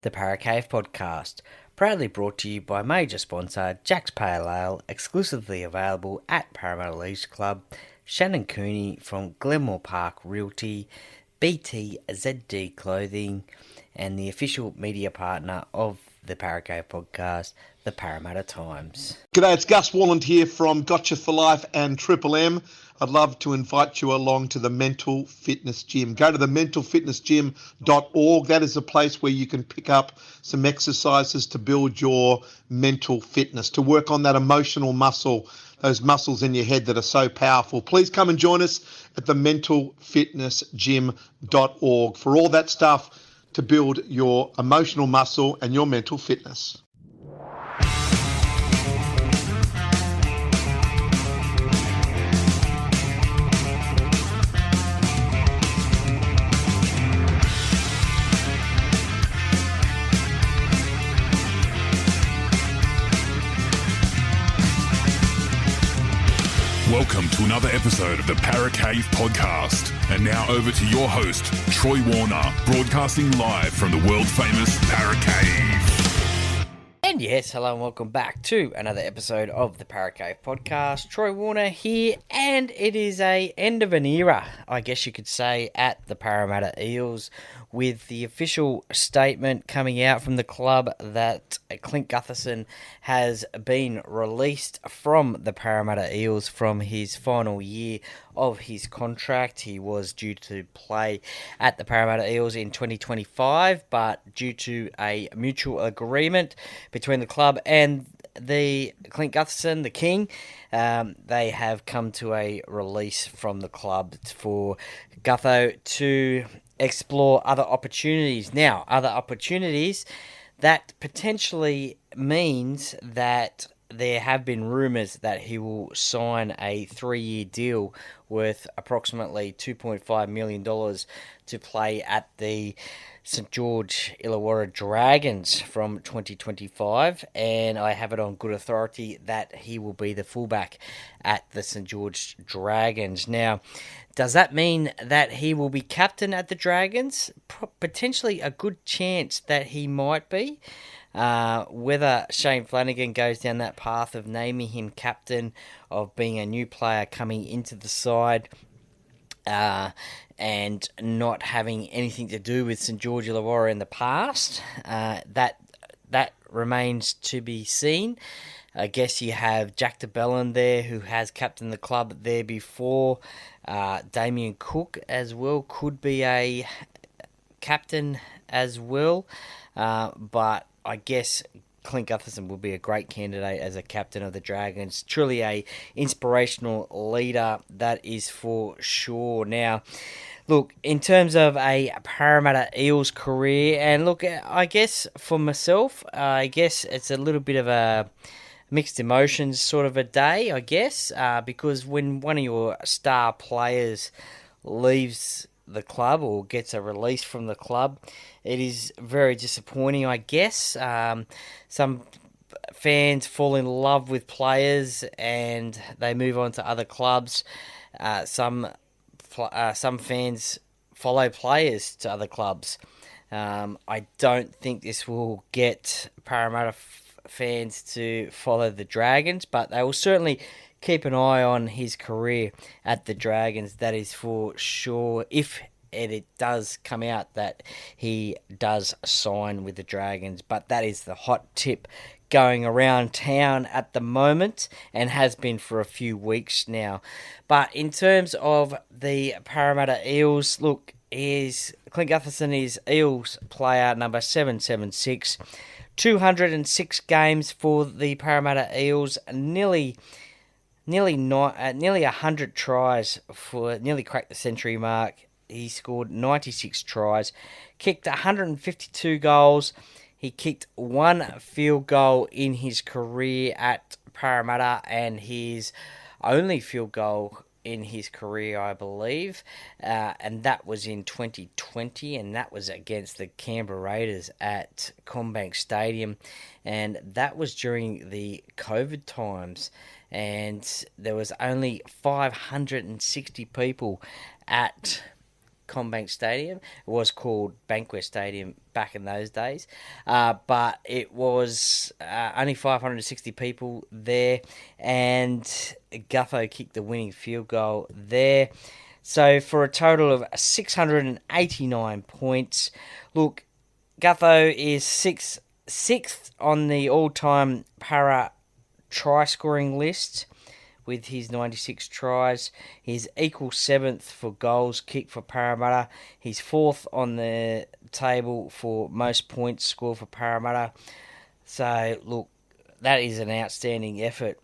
the Parramatta Cave podcast, proudly brought to you by major sponsor Jack's Pale Ale, exclusively available at Parramatta Eels Club, Shannon Cooney from Glenmore Park Realty, BTZD Clothing, and the official media partner of the Parramatta Cave podcast, the Parramatta Times. G'day, it's Gus Walland here from Gotcha for Life and Triple M. I'd love to invite you along to the Mental Fitness Gym. Go to the mentalfitnessgym.org. That is a place where you can pick up some exercises to build your mental fitness, to work on that emotional muscle, those muscles in your head that are so powerful. Please come and join us at the mentalfitnessgym.org for all that stuff to build your emotional muscle and your mental fitness. Welcome to another episode of the Parramatta Cave podcast. And now over to your host, Troy Warner, broadcasting live from the world-famous Parramatta Cave. And yes, hello and welcome back to another episode of the Parramatta Cave podcast. Troy Warner here, and it is a end of an era, I guess you could say, at the Parramatta Eels, with the official statement coming out from the club that Clint Gutherson has been released from the Parramatta Eels from his final year of his contract. He was due to play at the Parramatta Eels in 2025, but due to a mutual agreement between the club and the Clint Gutherson, the King, they have come to a release from the club for Gutho to explore other opportunities. Now, other opportunities, that potentially means that there have been rumours that he will sign a 3-year deal worth approximately $2.5 million to play at the St George Illawarra Dragons from 2025, and I have it on good authority that he will be the fullback at the St George Dragons. Now, does that mean that he will be captain at the Dragons? Potentially a good chance that he might be. Whether Shane Flanagan goes down that path of naming him captain, of being a new player coming into the side, and not having anything to do with St George Illawarra in the past, that remains to be seen. I guess you have Jack de Belin there, who has captained the club there before. Damien Cook as well could be a captain as well, but I guess Clint Gutherson will be a great candidate as a captain of the Dragons. Truly a inspirational leader, that is for sure. Now, look, in terms of a Parramatta Eels career, and look, I guess for myself, I guess it's a little bit of a mixed emotions sort of a day, I guess, because when one of your star players leaves the club or gets a release from the club, it is very disappointing, I guess. Some fans fall in love with players and they move on to other clubs. Some fans follow players to other clubs. I don't think this will get Parramatta fans to follow the Dragons, but they will certainly keep an eye on his career at the Dragons, that is for sure, if it does come out that he does sign with the Dragons. But that is the hot tip going around town at the moment and has been for a few weeks now. But in terms of the Parramatta Eels, look, Clint Gutherson is Eels player number 776, 206 games for the Parramatta Eels, nearly 100 tries, for nearly cracked the century mark. He scored 96 tries, kicked 152 goals. He kicked one field goal in his career at Parramatta, and his only field goal in his career, I believe, and that was in 2020, and that was against the Canberra Raiders at CommBank Stadium, and that was during the COVID times, and there was only 560 people at CommBank Stadium. It was called Bankwest Stadium back in those days, but it was only 560 people there, and Gutho kicked the winning field goal there. So for a total of 689 points. Look, Gutho is sixth on the all-time para try-scoring list with his 96 tries. He's equal 7th for goals kicked for Parramatta. He's 4th on the table for most points scored for Parramatta. So, look, that is an outstanding effort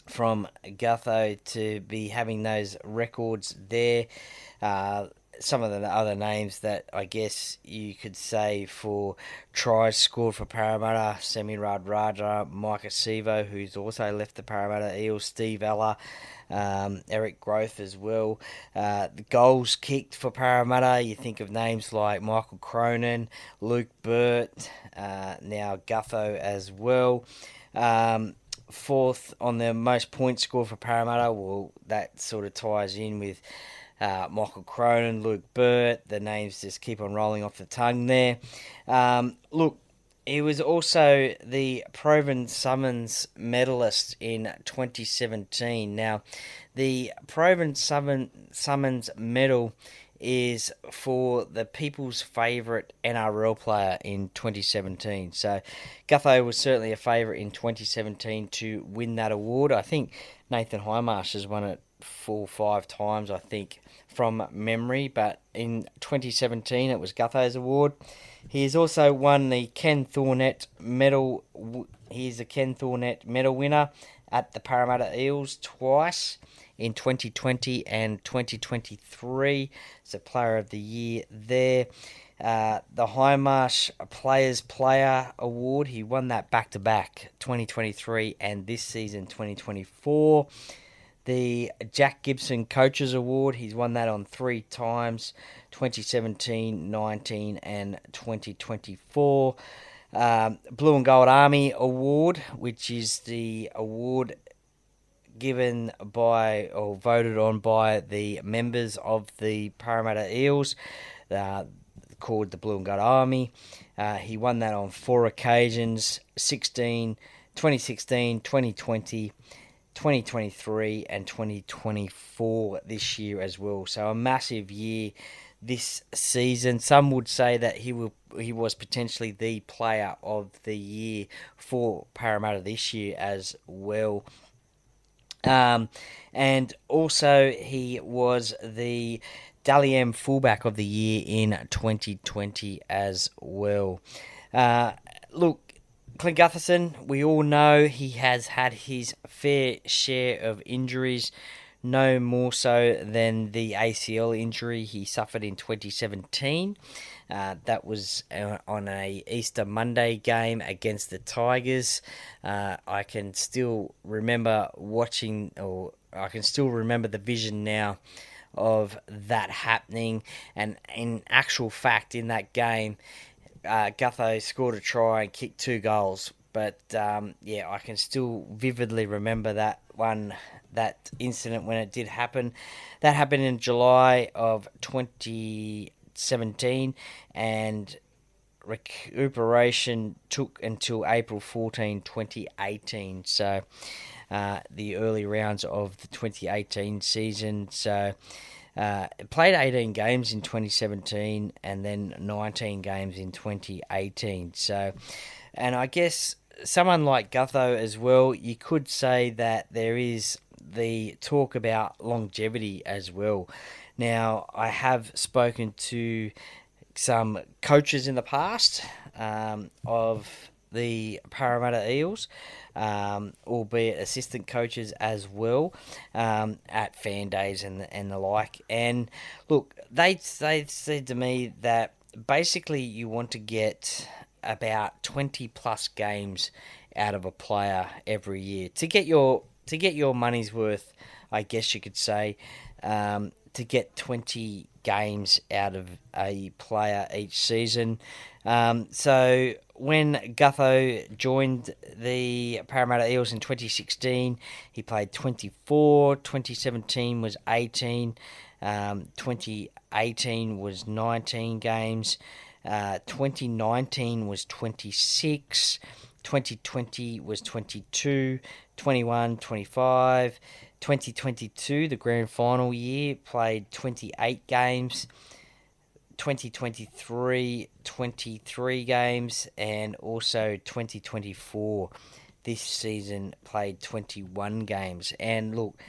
from Gutho to be having those records there. Some of the other names that I guess you could say for tries scored for Parramatta: Semirad Raja, Micah Sivo, who's also left the Parramatta Eels, Steve Ella, Eric Growth as well. The goals kicked for Parramatta, you think of names like Michael Cronin, Luke Burt, now Gutho as well. 4th on the most points scored for Parramatta. Well, that sort of ties in with Michael Cronin, Luke Burt. The names just keep on rolling off the tongue there. Look, he was also the Proven Summons medalist in 2017. Now, the Proven Summons medal is for the people's favourite NRL player in 2017. So Gutho was certainly a favourite in 2017 to win that award. I think Nathan Highmarsh has won it 4 or 5 times, I think, from memory. But in 2017, it was Gutho's award. He has also won the Ken Thornett medal. He's a Ken Thornett medal winner at the Parramatta Eels twice, in 2020 and 2023. It's a Player of the Year there. The Highmarsh Players Player Award, he won that back-to-back, 2023 and this season, 2024. The Jack Gibson Coaches Award, he's won that on 3 times, 2017, 19 and 2024. Blue and Gold Army Award, which is the award given by or voted on by the members of the Parramatta Eels, called the Blue and Gold Army. He won that on 4 occasions, 2016, 2020, 2023 and 2024 this year as well. So a massive year this season. Some would say that he was potentially the player of the year for Parramatta this year as well. And also he was the Dally M fullback of the year in 2020 as well. Look, Clint Gutherson, we all know he has had his fair share of injuries, no more so than the ACL injury he suffered in 2017. That was on a Easter Monday game against the Tigers. I can still remember the vision now of that happening. And in actual fact, in that game, Gutho scored a try and kicked 2 goals. But, I can still vividly remember that incident when it did happen. That happened in July of 2017, and recuperation took until April 14, 2018. So, the early rounds of the 2018 season. So, played 18 games in 2017 and then 19 games in 2018. So, and I guess someone like Gutho as well, you could say that there is the talk about longevity as well. Now, I have spoken to some coaches in the past of the Parramatta Eels, albeit assistant coaches as well, at fan days and the like. And look, they said to me that basically you want to get about 20 plus games out of a player every year to get your money's worth, I guess you could say, to get 20 games out of a player each season. So when Gutho joined the Parramatta Eels in 2016, he played 24, 2017 was 18, 2018 was 19 games. 2019 was 26. 2020 was 22. 21, 25. 2022, the grand final year, played 28 games. 2023, 23 games, and also 2024, this season played 21 games. And look,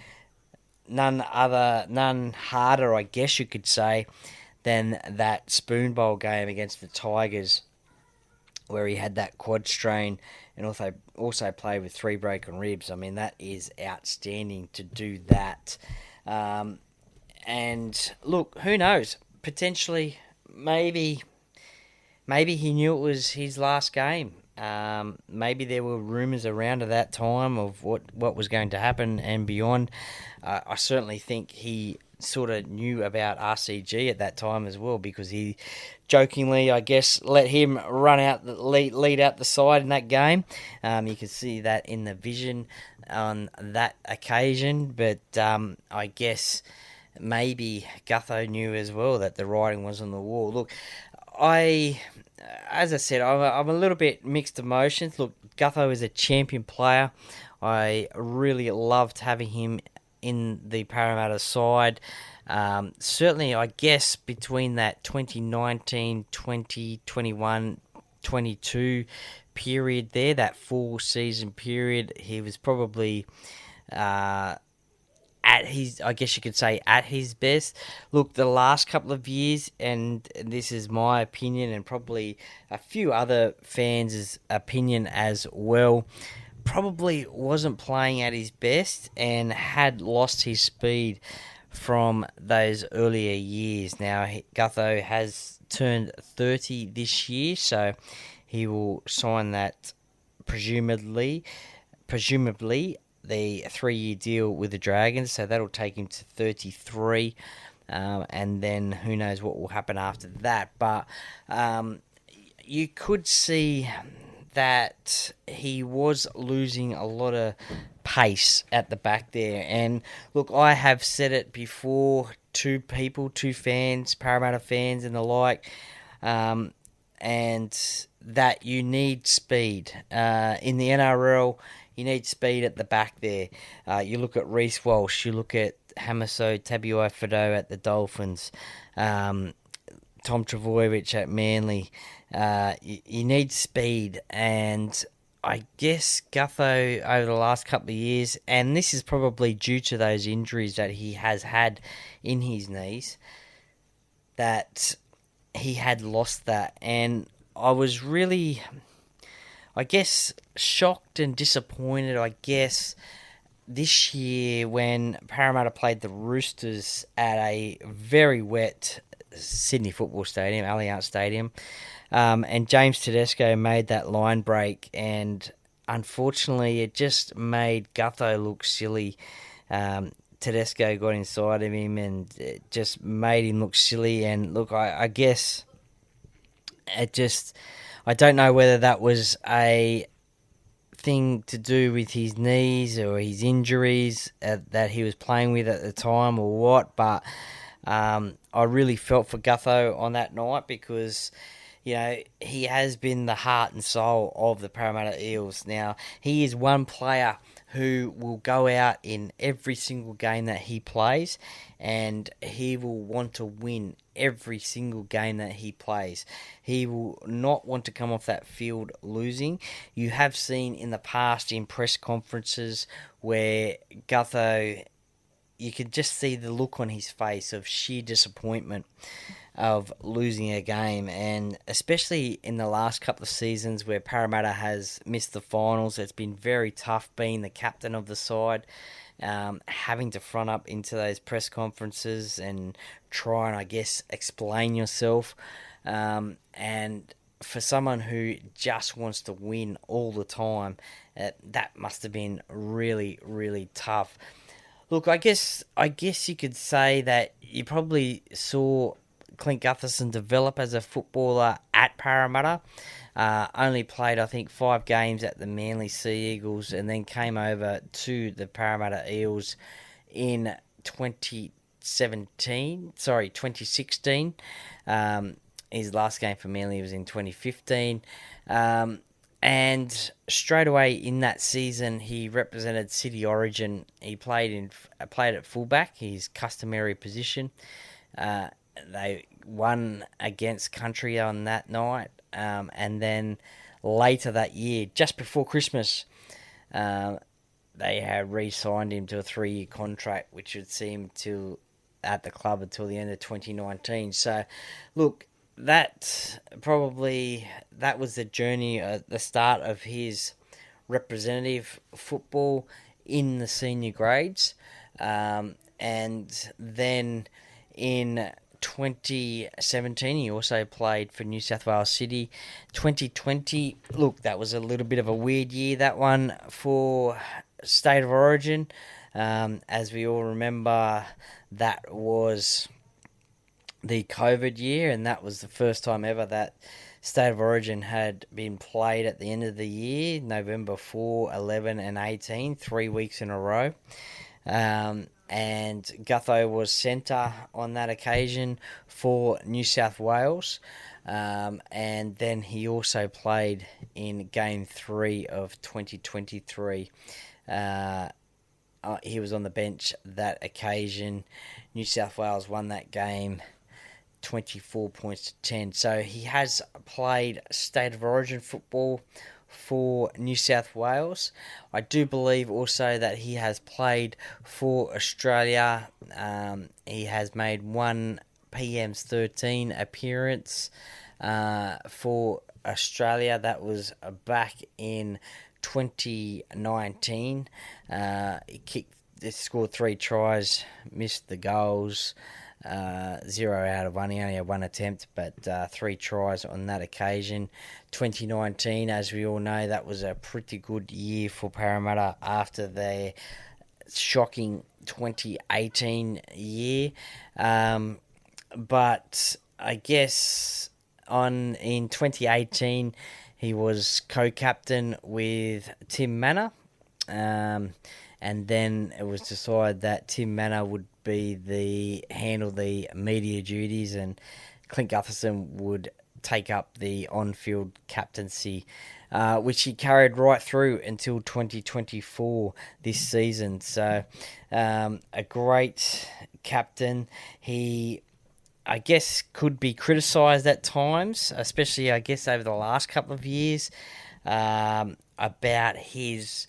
none harder, I guess you could say, than that Spoon Bowl game against the Tigers, where he had that quad strain and also played with 3 broken ribs. I mean, that is outstanding to do that. And look, who knows? Potentially, maybe he knew it was his last game. Maybe there were rumours around at that time of what was going to happen and beyond. I certainly think he sort of knew about RCG at that time as well, because he jokingly, I guess, let him run out lead out the side in that game. You can see that in the vision on that occasion, but I guess maybe Gutho knew as well that the writing was on the wall. Look, as I said, I'm a little bit mixed emotions. Look, Gutho is a champion player. I really loved having him in the Parramatta side. Certainly, I guess, between that 2019, 20, 21, 22 period there, that 4-season period, he was probably at his, I guess you could say, at his best. Look, the last couple of years, and this is my opinion and probably a few other fans' opinion as well, probably wasn't playing at his best and had lost his speed from those earlier years. Now, Gutho has turned 30 this year, so he will sign that presumably the 3-year deal with the Dragons, so that'll take him to 33, and then who knows what will happen after that. But you could see that he was losing a lot of pace at the back there. And look, I have said it before to fans, Parramatta fans and the like, and that you need speed. In the NRL, you need speed at the back there. You look at Reece Walsh, you look at Hamiso Tabuai-Fidow at the Dolphins, Tom Trbojevic at Manly. You need speed, and I guess Gutho over the last couple of years, and this is probably due to those injuries that he has had in his knees, that he had lost that. And I was really, I guess, shocked and disappointed, I guess, this year when Parramatta played the Roosters at a very wet Sydney Football Stadium, Allianz Stadium, and James Tedesco made that line break, and unfortunately it just made Gutho look silly. Tedesco got inside of him and it just made him look silly. And look, I guess it just, I don't know whether that was a thing to do with his knees or his injuries that he was playing with at the time or what, but I really felt for Gutho on that night, because you know, he has been the heart and soul of the Parramatta Eels. Now, he is one player who will go out in every single game that he plays, and he will want to win every single game that he plays. He will not want to come off that field losing. You have seen in the past in press conferences where Gutho, you could just see the look on his face of sheer disappointment of losing a game, and especially in the last couple of seasons where Parramatta has missed the finals, it's been very tough being the captain of the side, having to front up into those press conferences and try and, I guess, explain yourself, and for someone who just wants to win all the time, that must have been really, really tough. Look, I guess you could say that you probably saw Clint Gutherson develop as a footballer at Parramatta. Only played, I think, 5 games at the Manly Sea Eagles, and then came over to the Parramatta Eels in 20 2016. His last game for Manly was in 2015. And straight away in that season, he represented City Origin. He played at fullback, his customary position. They won against Country on that night, and then later that year, just before Christmas, they had re-signed him to a 3-year contract, which would see him at the club until the end of 2019. So, look, that was the journey, the start of his representative football in the senior grades, and then in 2017 he also played for New South Wales City. 2020, look, that was a little bit of a weird year, that one, for State of Origin. As we all remember, that was the COVID year, and that was the first time ever that State of Origin had been played at the end of the year, November 4, 11 and 18, 3 weeks in a row. And Gutho was centre on that occasion for New South Wales. And then he also played in Game 3 of 2023. He was on the bench that occasion. New South Wales won that game 24 points to 10. So he has played State of Origin football for New South Wales. I do believe also that he has played for Australia. He has made one PM's 13 appearance for Australia. That was back in 2019. He scored 3 tries, missed the goals. 0 out of 1. He only had 1 attempt, but 3 tries on that occasion. 2019, as we all know, that was a pretty good year for Parramatta after their shocking 2018 year. But I guess in 2018, he was co-captain with Tim Manor. And then it was decided that Tim Manor would handle the media duties, and Clint Gutherson would take up the on-field captaincy, which he carried right through until 2024 this season. So a great captain. He, I guess, could be criticised at times, especially, I guess, over the last couple of years, about his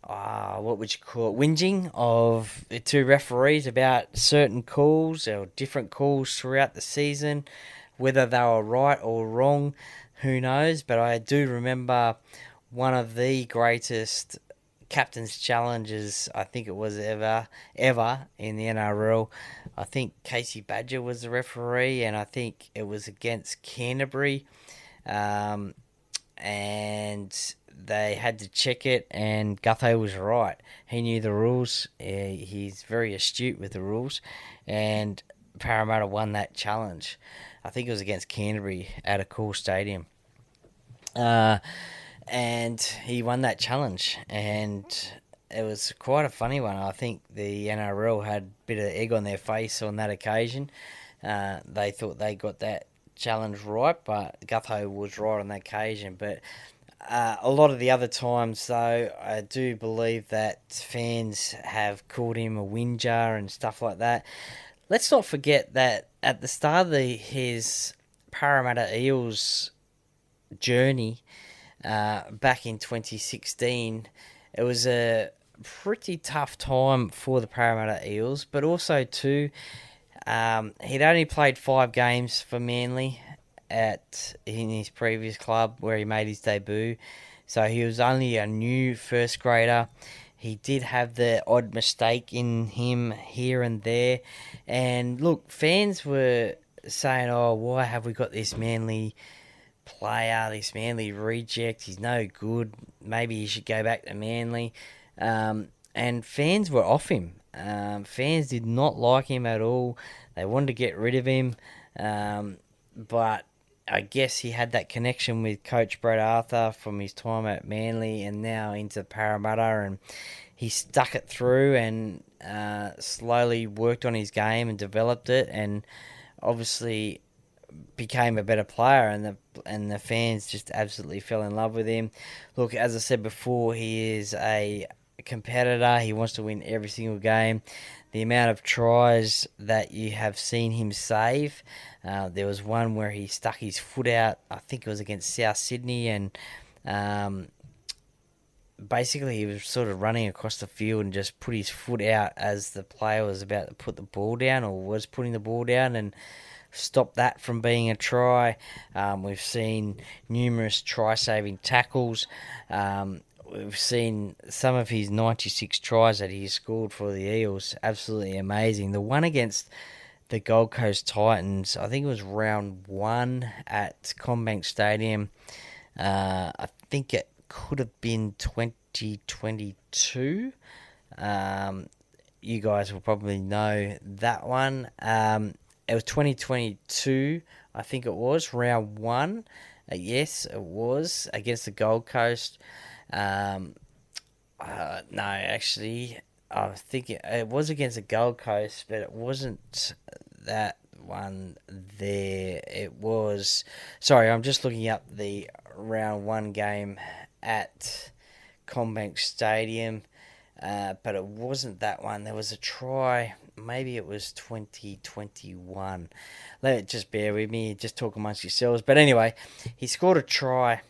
what would you call it, whinging of the 2 referees about certain calls or different calls throughout the season. Whether they were right or wrong, who knows? But I do remember one of the greatest captain's challenges, I think it was ever in the NRL. I think Casey Badger was the referee, and I think it was against Canterbury. And they had to check it, and Gutho was right. He knew the rules. He's very astute with the rules, and Parramatta won that challenge. I think it was against Canterbury at a cool stadium. And he won that challenge, and it was quite a funny one. I think the NRL had a bit of egg on their face on that occasion. They thought they got that challenge right, but Gutho was right on that occasion. But a lot of the other times, though, I do believe that fans have called him a whinger and stuff like that. Let's not forget that at the start of his Parramatta Eels journey, back in 2016, it was a pretty tough time for the Parramatta Eels, but also too, he'd only played 5 games for Manly in his previous club where he made his debut, so he was only a new first grader. He did have the odd mistake in him here and there, and look, fans were saying, "Oh, why have we got this Manly player, this Manly reject? He's no good. Maybe he should go back to Manly." And fans were off him. Fans did not like him at all. They wanted to get rid of him, but I guess he had that connection with Coach Brett Arthur from his time at Manly and now into Parramatta, and he stuck it through and slowly worked on his game and developed it, and obviously became a better player, and the fans just absolutely fell in love with him. Look, as I said before, he is a competitor. He wants to win every single game. The amount of tries that you have seen him save, there was one where he stuck his foot out. I think it was against South Sydney, and basically he was sort of running across the field and just put his foot out as the player was about to put the ball down, or was putting the ball down, and stop that from being a try. We've seen numerous try-saving tackles. We've seen some of his 96 tries that he scored for the Eels. Absolutely amazing. The one against the Gold Coast Titans, I think it was round 1 at CommBank Stadium. I think it could have been 2022. You guys will probably know that one. It was 2022, I think it was, round 1. Yes, it was, against the Gold Coast. No, actually, I think it was against the Gold Coast, but it wasn't that one there. It was... Sorry, I'm just looking up the round 1 game at CommBank Stadium, but it wasn't that one. There was a try... Maybe it was 2021. Just bear with me. Just talk amongst yourselves. But anyway, he scored a try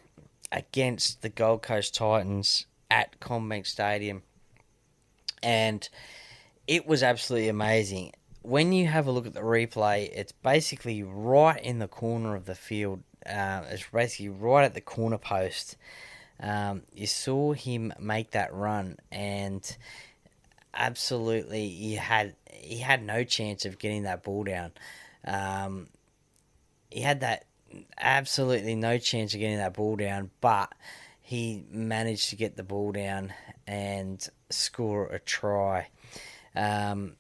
against the Gold Coast Titans at CommBank Stadium, and it was absolutely amazing. When you have a look at the replay, it's basically right in the corner of the field. It's basically right at the corner post. You saw him make that run, and absolutely he had no chance of getting that ball down. He had that absolutely no chance of getting that ball down, but he managed to get the ball down and score a try. It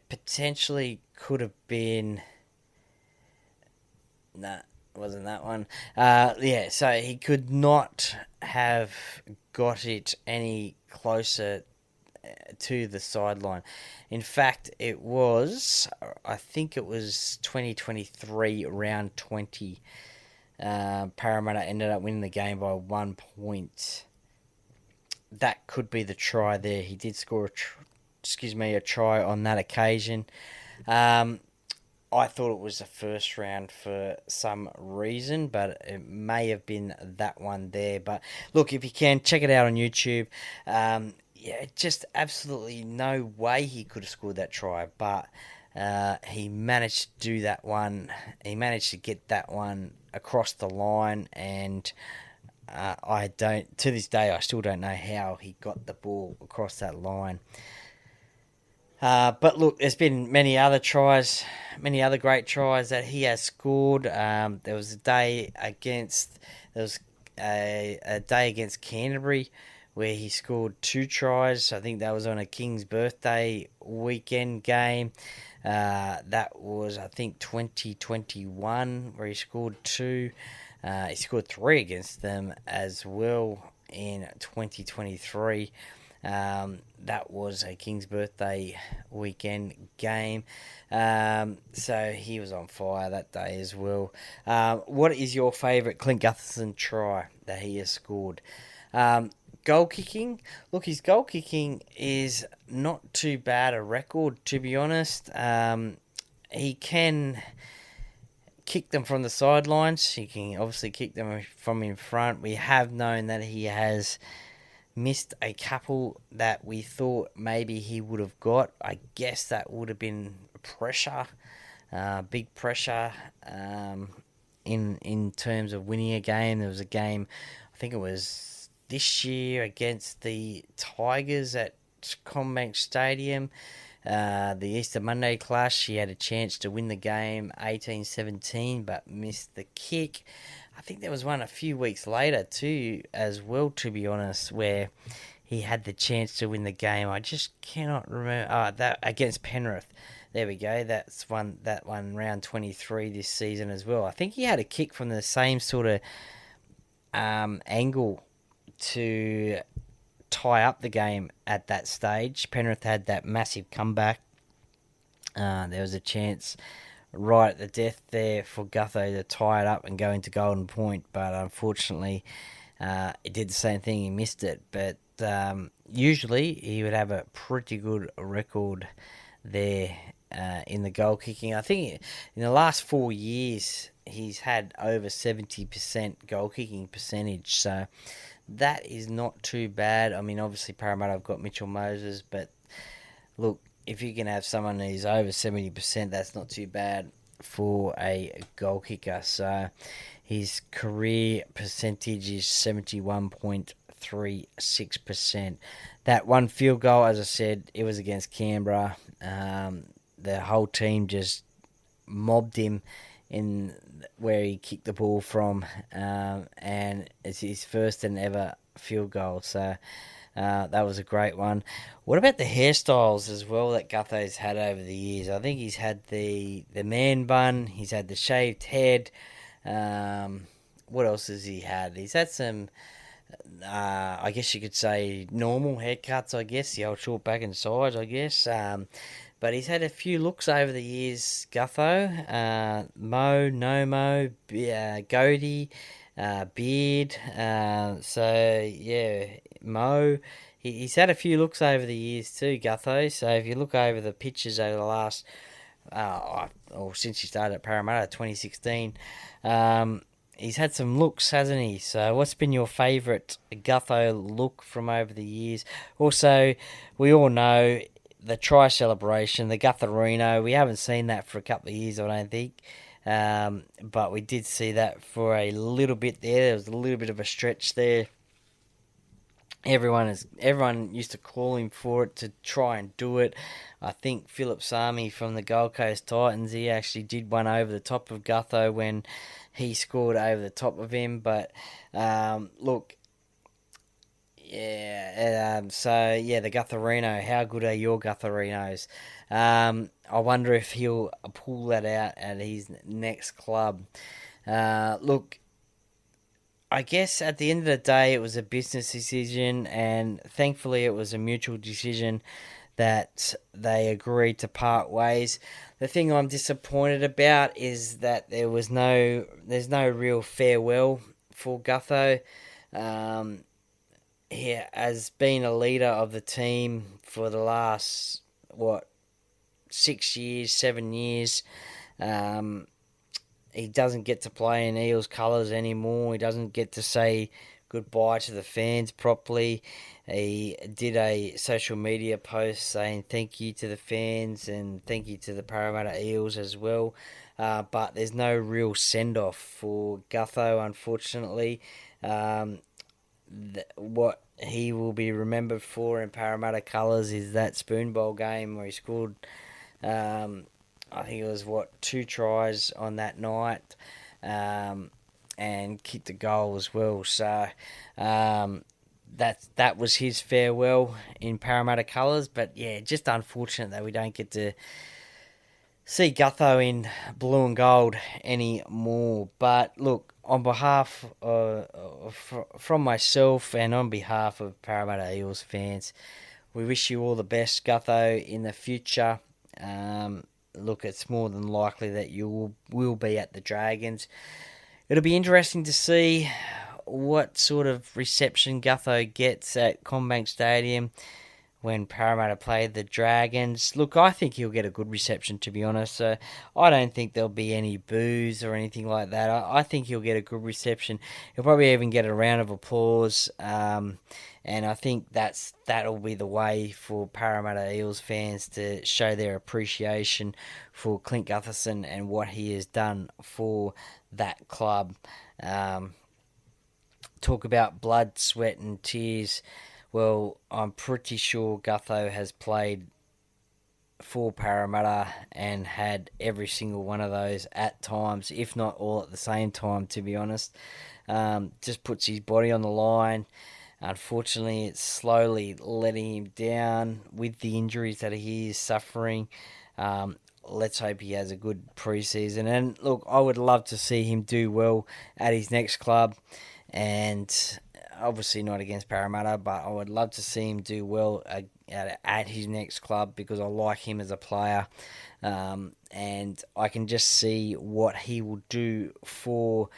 potentially could have been... No, it wasn't that one. So he could not have got it any closer to the sideline. In fact, it was, I think it was 2023, round 20. Parramatta ended up winning the game by 1 point. That could be the try there. He did score a try on that occasion. I thought it was the first round for some reason, but it may have been that one there. But look, if you can, check it out on YouTube. Just absolutely no way he could have scored that try, but he managed to do that one. He managed to get that one across the line, and to this day, I still don't know how he got the ball across that line. But look, there's been many other great tries that he has scored. There was a day against Canterbury where he scored 2 tries. I think that was on a King's birthday weekend game. That was, I think, 2021, where he scored 2. He scored 3 against them as well in 2023. That was a King's birthday weekend game. So he was on fire that day as well. What is your favourite Clint Gutherson try that he has scored? Goal kicking. Look, his goal kicking is not too bad a record, to be honest. He can kick them from the sidelines. He can obviously kick them from in front. We have known that he has missed a couple that we thought maybe he would have got. I guess that would have been pressure, big pressure, in terms of winning a game. There was a game, I think it was this year, against the Tigers at CommBank Stadium. The Easter Monday clash, he had a chance to win the game 18-17, but missed the kick. I think there was one a few weeks later too, as well, to be honest, where he had the chance to win the game. I just cannot remember. That against Penrith. There we go. That one round 23 this season as well. I think he had a kick from the same sort of angle to tie up the game at that stage. Penrith had that massive comeback. There was a chance right at the death there for Gutho to tie it up and go into Golden Point, but unfortunately it did the same thing. He missed it, but usually he would have a pretty good record there in the goal kicking. I think in the last 4 years he's had over 70% goal kicking percentage, so that is not too bad. I mean, obviously Parramatta have got Mitchell Moses, but look, if you can have someone who's over 70%, that's not too bad for a goal kicker. So his career percentage is 71.36%. That one field goal, as I said, it was against Canberra. The whole team just mobbed him in where he kicked the ball from, and it's his first and ever field goal. So that was a great one. What about the hairstyles as well that Gutho's had over the years? I think he's had the man bun. He's had the shaved head. What else has he had? He's had some, I guess you could say, normal haircuts, I guess. The old short back and sides, I guess. But he's had a few looks over the years, Gutho. Mo, no mo, goatee, beard. So, yeah, Mo. He's had a few looks over the years too, Gutho. So if you look over the pictures over the last, or since he started at Parramatta, 2016, he's had some looks, hasn't he? So what's been your favourite Gutho look from over the years? Also, we all know the try celebration, the Gutherino. We haven't seen that for a couple of years, I don't think. But we did see that for a little bit there. There was a little bit of a stretch there. Everyone used to call him for it to try and do it. I think Philip Sami from the Gold Coast Titans, he actually did one over the top of Gutho when he scored over the top of him. But look, yeah. The Gutherino. How good are your Gutherinos? I wonder if he'll pull that out at his next club. Look, I guess at the end of the day, it was a business decision, and thankfully it was a mutual decision that they agreed to part ways. The thing I'm disappointed about is that there's no real farewell for Gutho. He has been a leader of the team for the last 6 years, 7 years. He doesn't get to play in Eels colours anymore. He doesn't get to say goodbye to the fans properly. He did a social media post saying thank you to the fans and thank you to the Parramatta Eels as well. But there's no real send-off for Gutho, unfortunately. What he will be remembered for in Parramatta colours is that Spoon Bowl game where he scored... I think it was 2 tries on that night, and kicked a goal as well. So that was his farewell in Parramatta colours. But yeah, just unfortunate that we don't get to see Gutho in blue and gold anymore. But look, on behalf from myself and on behalf of Parramatta Eels fans, we wish you all the best, Gutho, in the future. Look, it's more than likely that you will be at the Dragons. It'll be interesting to see what sort of reception Gutho gets at CommBank Stadium when Parramatta play the Dragons. Look, I think he'll get a good reception, to be honest. So I don't think there'll be any boos or anything like that. I think he'll get a good reception. He'll probably even get a round of applause. And I think that'll be the way for Parramatta Eels fans to show their appreciation for Clint Gutherson and what he has done for that club. Talk about blood, sweat and tears. Well, I'm pretty sure Gutho has played for Parramatta and had every single one of those at times, if not all at the same time, to be honest. Just puts his body on the line. Unfortunately, it's slowly letting him down with the injuries that he is suffering. let's hope he has a good preseason. And look, I would love to see him do well at his next club, and obviously not against Parramatta, but I would love to see him do well at his next club because I like him as a player, and I can just see what he will do for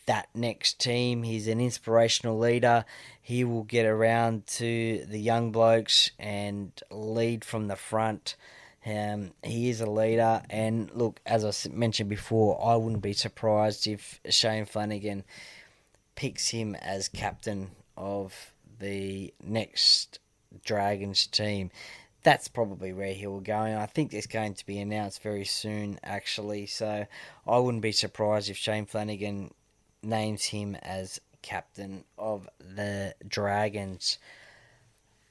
that next team. He's an inspirational leader. He will get around to the young blokes and lead from the front. He is a leader, and look, as I mentioned before, I wouldn't be surprised if Shane Flanagan picks him as captain of the next Dragons team. That's probably where he will go, and I think it's going to be announced very soon, actually, so I wouldn't be surprised if Shane Flanagan names him as captain of the Dragons.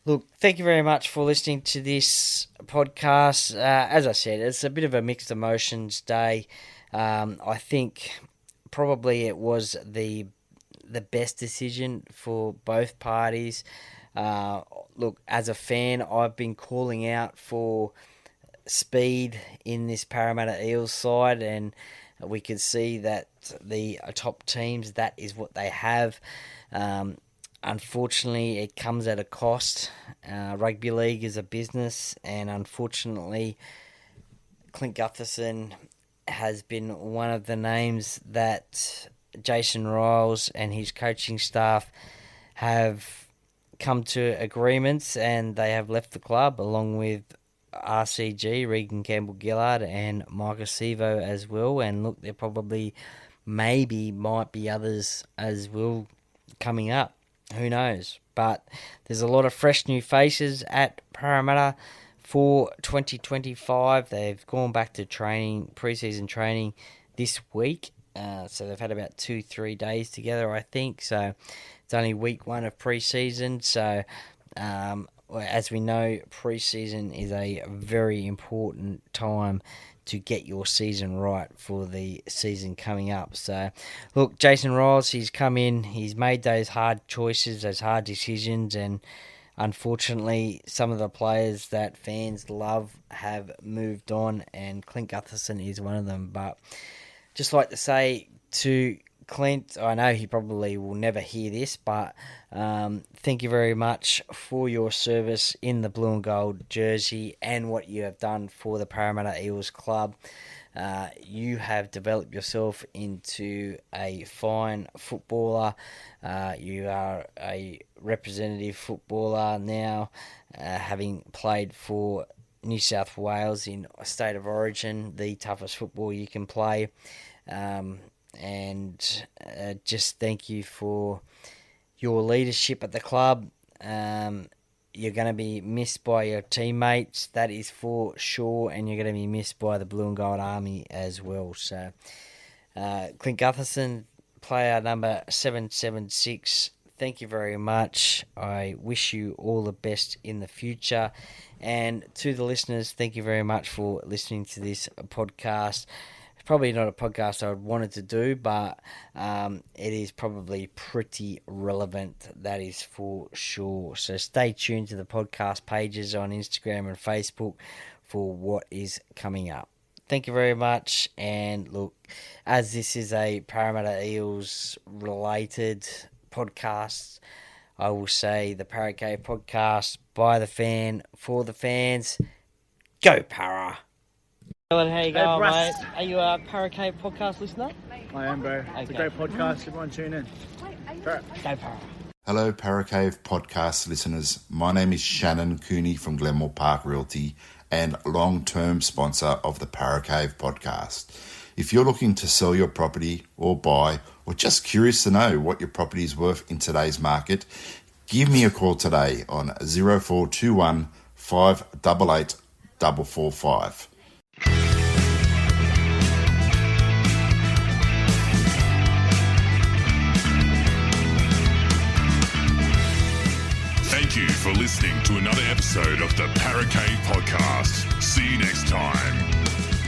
Look, thank you very much for listening to this podcast. As I said, it's a bit of a mixed emotions day. I think probably it was the best decision for both parties. Look, as a fan, I've been calling out for speed in this Parramatta Eels side, and we could see that the top teams, that is what they have. Unfortunately, it comes at a cost. Rugby league is a business, and unfortunately, Clint Gutherson has been one of the names that Jason Riles and his coaching staff have come to agreements, and they have left the club along with RCG, Regan Campbell-Gillard, and Micah Sevo as well. And look, there probably might be others as well coming up. Who knows? But there's a lot of fresh new faces at Parramatta for 2025. They've gone back to training, preseason training this week. So they've had about 2-3 days together, I think. So it's only week 1 of preseason. So as we know, preseason is a very important time to get your season right for the season coming up. So, look, Jason Riles, he's come in, he's made those hard choices, those hard decisions, and unfortunately, some of the players that fans love have moved on, and Clint Gutherson is one of them. But just like to say to Clint, I know he probably will never hear this, but thank you very much for your service in the blue and gold jersey and what you have done for the Parramatta Eels club. You have developed yourself into a fine footballer. You are a representative footballer now, having played for New South Wales in a state of origin, the toughest football you can play. And just thank you for your leadership at the club. You're going to be missed by your teammates, that is for sure, and you're going to be missed by the Blue and Gold Army as well. So, Clint Gutherson, player number 776, thank you very much. I wish you all the best in the future. And to the listeners, thank you very much for listening to this podcast. Probably not a podcast I wanted to do, but it is probably pretty relevant, that is for sure. So stay tuned to the podcast pages on Instagram and Facebook for what is coming up. Thank you very much, and look, as this is a Parramatta Eels related podcast, I will say the Parrot Cave podcast, by the fan, for the fans. Go Para! How you going, mate? Are you a Parrot Cave podcast listener? I am, bro. It's a great podcast. Everyone tune in. Go Para! Hello, Paracave podcast listeners. My name is Shannon Cooney from Glenmore Park Realty and long-term sponsor of the Paracave podcast. If you're looking to sell your property or buy, or just curious to know what your property is worth in today's market, give me a call today on 0421 588 445. Thank you for listening to another episode of the Parrot Cave Podcast. See you next time.